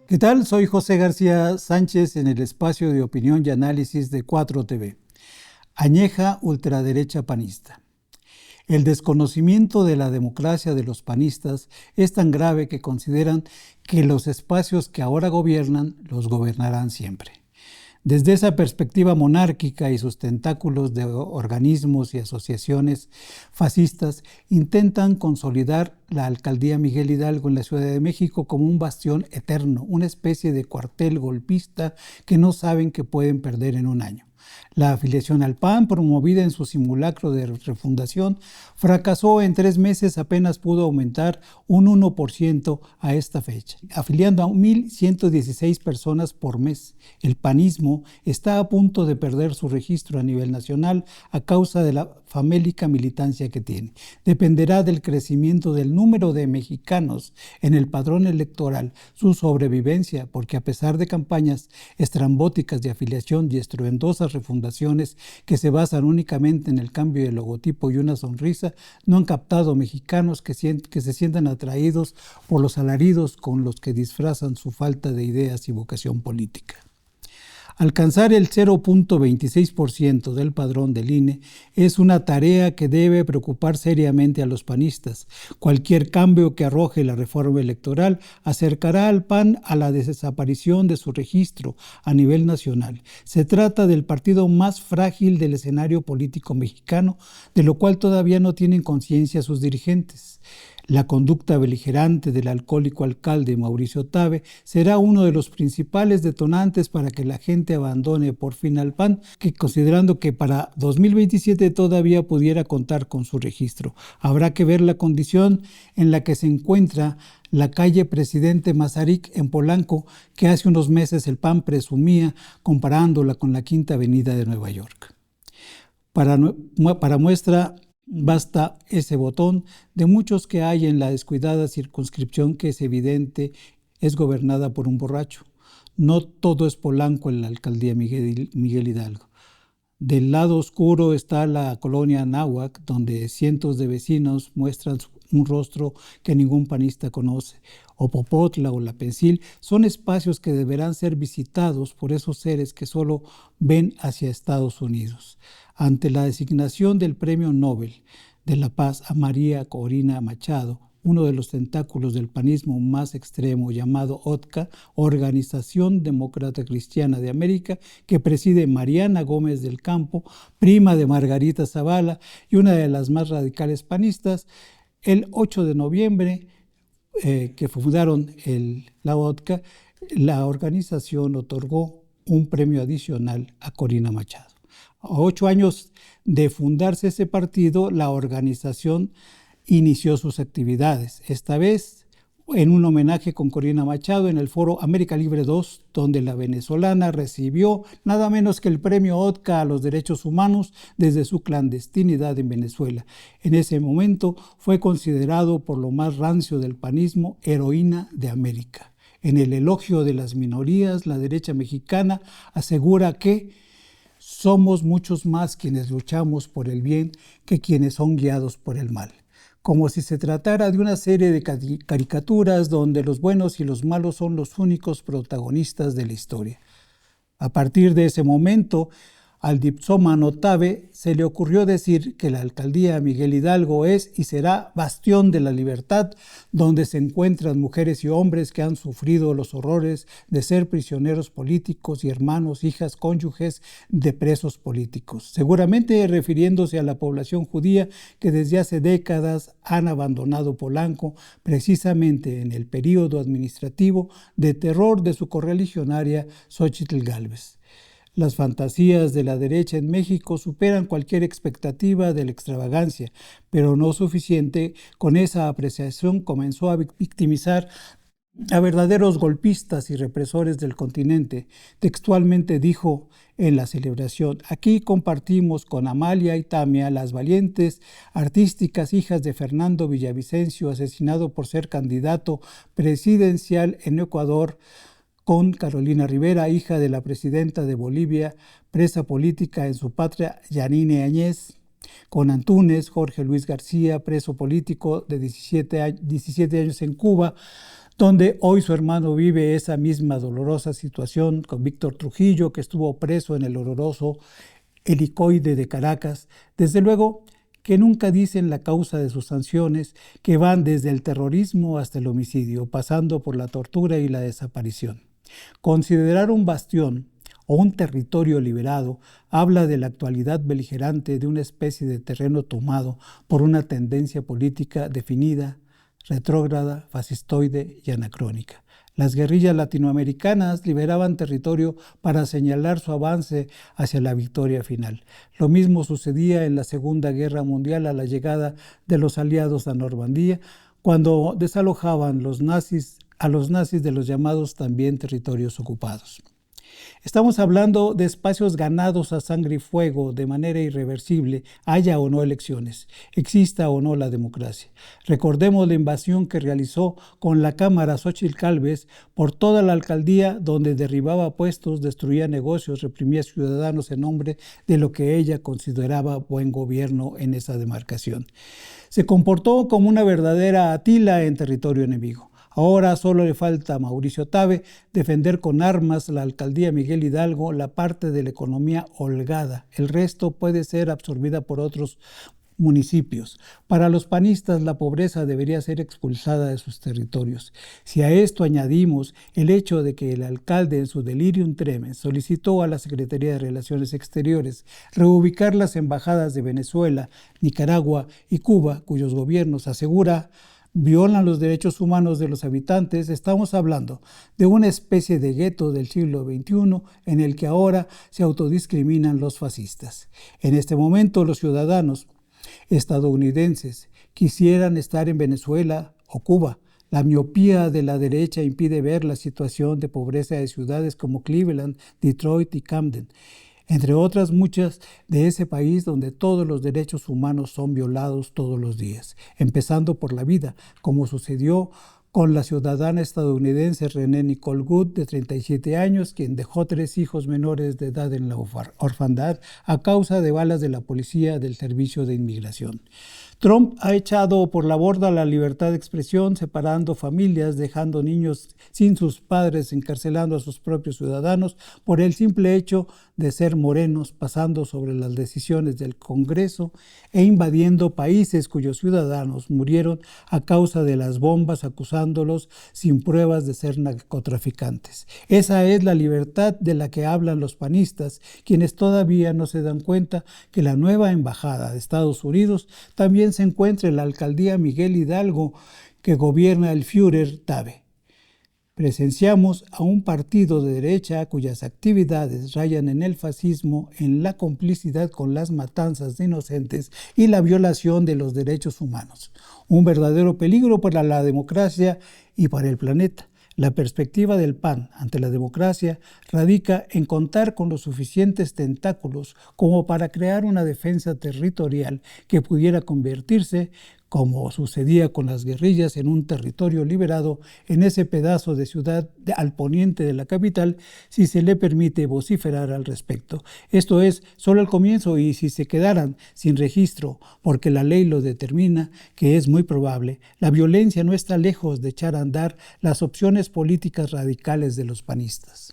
¿Qué tal? Soy José García Sánchez en el espacio de opinión y análisis de 4TV. Añeja ultraderecha panista. El desconocimiento de la democracia de los panistas es tan grave que consideran que los espacios que ahora gobiernan los gobernarán siempre. Desde esa perspectiva monárquica y sus tentáculos de organismos y asociaciones fascistas intentan consolidar la alcaldía Miguel Hidalgo en la Ciudad de México como un bastión eterno, una especie de cuartel golpista que no saben que pueden perder en un año. La afiliación al PAN, promovida en su simulacro de refundación, fracasó en 3 meses, apenas pudo aumentar un 1% a esta fecha, afiliando a 1,116 personas por mes. El panismo está a punto de perder su registro a nivel nacional a causa de la famélica militancia que tiene. Dependerá del crecimiento del número de mexicanos en el padrón electoral, su sobrevivencia, porque a pesar de campañas estrambóticas de afiliación y estruendosas refundaciones que se basan únicamente en el cambio de logotipo y una sonrisa, no han captado mexicanos que se sientan atraídos por los alaridos con los que disfrazan su falta de ideas y vocación política. Alcanzar el 0.26% del padrón del INE es una tarea que debe preocupar seriamente a los panistas. Cualquier cambio que arroje la reforma electoral acercará al PAN a la desaparición de su registro a nivel nacional. Se trata del partido más frágil del escenario político mexicano, de lo cual todavía no tienen conciencia sus dirigentes. La conducta beligerante del alcohólico alcalde Mauricio Tabe será uno de los principales detonantes para que la gente abandone por fin al PAN, considerando que para 2027 todavía pudiera contar con su registro. Habrá que ver la condición en la que se encuentra la calle Presidente Mazarik en Polanco, que hace unos meses el PAN presumía comparándola con la Quinta Avenida de Nueva York. Para muestra basta ese botón de muchos que hay en la descuidada circunscripción que es evidente es gobernada por un borracho. No todo es Polanco en la alcaldía Miguel Hidalgo. Del lado oscuro está la colonia Anáhuac, donde cientos de vecinos muestran un rostro que ningún panista conoce. O Popotla o La Pensil son espacios que deberán ser visitados por esos seres que solo ven hacia Estados Unidos. Ante la designación del Premio Nobel de la Paz a María Corina Machado, uno de los tentáculos del panismo más extremo, llamado OTCA, Organización Demócrata Cristiana de América, que preside Mariana Gómez del Campo, prima de Margarita Zavala y una de las más radicales panistas, el 8 de noviembre, que fundaron la OTCA, la organización otorgó un premio adicional a Corina Machado. A 8 años de fundarse ese partido, la organización inició sus actividades, esta vez en un homenaje con Corina Machado en el foro América Libre 2, donde la venezolana recibió nada menos que el premio OTCA a los derechos humanos desde su clandestinidad en Venezuela. En ese momento fue considerado por lo más rancio del panismo heroína de América. En el elogio de las minorías, la derecha mexicana asegura que somos muchos más quienes luchamos por el bien que quienes son guiados por el mal. Como si se tratara de una serie de caricaturas donde los buenos y los malos son los únicos protagonistas de la historia. A partir de ese momento, al dipsómano Tabe se le ocurrió decir que la alcaldía Miguel Hidalgo es y será bastión de la libertad, donde se encuentran mujeres y hombres que han sufrido los horrores de ser prisioneros políticos y hermanos, hijas, cónyuges de presos políticos. Seguramente refiriéndose a la población judía que desde hace décadas han abandonado Polanco, precisamente en el período administrativo de terror de su correligionaria Xóchitl Gálvez. Las fantasías de la derecha en México superan cualquier expectativa de la extravagancia, pero no suficiente. Con esa apreciación comenzó a victimizar a verdaderos golpistas y represores del continente. Textualmente dijo en la celebración: aquí compartimos con Amalia y Tamia, las valientes artísticas hijas de Fernando Villavicencio, asesinado por ser candidato presidencial en Ecuador, con Carolina Rivera, hija de la presidenta de Bolivia, presa política en su patria, Yanine Áñez, con Antúnez, Jorge Luis García, preso político de 17 años en Cuba, donde hoy su hermano vive esa misma dolorosa situación con Víctor Trujillo, que estuvo preso en el horroroso helicoide de Caracas. Desde luego que nunca dicen la causa de sus sanciones, que van desde el terrorismo hasta el homicidio, pasando por la tortura y la desaparición. Considerar un bastión o un territorio liberado habla de la actualidad beligerante de una especie de terreno tomado por una tendencia política definida, retrógrada, fascistoide y anacrónica. Las guerrillas latinoamericanas liberaban territorio para señalar su avance hacia la victoria final. Lo mismo sucedía en la Segunda Guerra Mundial a la llegada de los aliados a Normandía, cuando desalojaban a los nazis de los llamados también territorios ocupados. Estamos hablando de espacios ganados a sangre y fuego de manera irreversible, haya o no elecciones, exista o no la democracia. Recordemos la invasión que realizó con la Cámara Xóchitl Gálvez por toda la alcaldía, donde derribaba puestos, destruía negocios, reprimía ciudadanos en nombre de lo que ella consideraba buen gobierno en esa demarcación. Se comportó como una verdadera Atila en territorio enemigo. Ahora solo le falta a Mauricio Tabe defender con armas la alcaldía Miguel Hidalgo, la parte de la economía holgada. El resto puede ser absorbida por otros municipios. Para los panistas, la pobreza debería ser expulsada de sus territorios. Si a esto añadimos el hecho de que el alcalde en su delirium tremens solicitó a la Secretaría de Relaciones Exteriores reubicar las embajadas de Venezuela, Nicaragua y Cuba, cuyos gobiernos violan los derechos humanos de los habitantes, estamos hablando de una especie de gueto del siglo XXI en el que ahora se autodiscriminan los fascistas. En este momento los ciudadanos estadounidenses quisieran estar en Venezuela o Cuba. La miopía de la derecha impide ver la situación de pobreza de ciudades como Cleveland, Detroit y Camden, entre otras muchas de ese país donde todos los derechos humanos son violados todos los días, empezando por la vida, como sucedió con la ciudadana estadounidense Renee Nicole Good, de 37 años, quien dejó 3 hijos menores de edad en la orfandad a causa de balas de la policía del Servicio de Inmigración. Trump ha echado por la borda la libertad de expresión, separando familias, dejando niños sin sus padres, encarcelando a sus propios ciudadanos por el simple hecho de ser morenos, pasando sobre las decisiones del Congreso e invadiendo países cuyos ciudadanos murieron a causa de las bombas, acusándolos sin pruebas de ser narcotraficantes. Esa es la libertad de la que hablan los panistas, quienes todavía no se dan cuenta que la nueva embajada de Estados Unidos también se encuentra en la alcaldía Miguel Hidalgo, que gobierna el Führer Tabe. Presenciamos a un partido de derecha cuyas actividades rayan en el fascismo, en la complicidad con las matanzas de inocentes y la violación de los derechos humanos. Un verdadero peligro para la democracia y para el planeta. La perspectiva del PAN ante la democracia radica en contar con los suficientes tentáculos como para crear una defensa territorial que pudiera convertirse, como sucedía con las guerrillas, en un territorio liberado en ese pedazo de ciudad al poniente de la capital, si se le permite vociferar al respecto. Esto es solo el comienzo, y si se quedaran sin registro, porque la ley lo determina, que es muy probable, la violencia no está lejos de echar a andar las opciones políticas radicales de los panistas.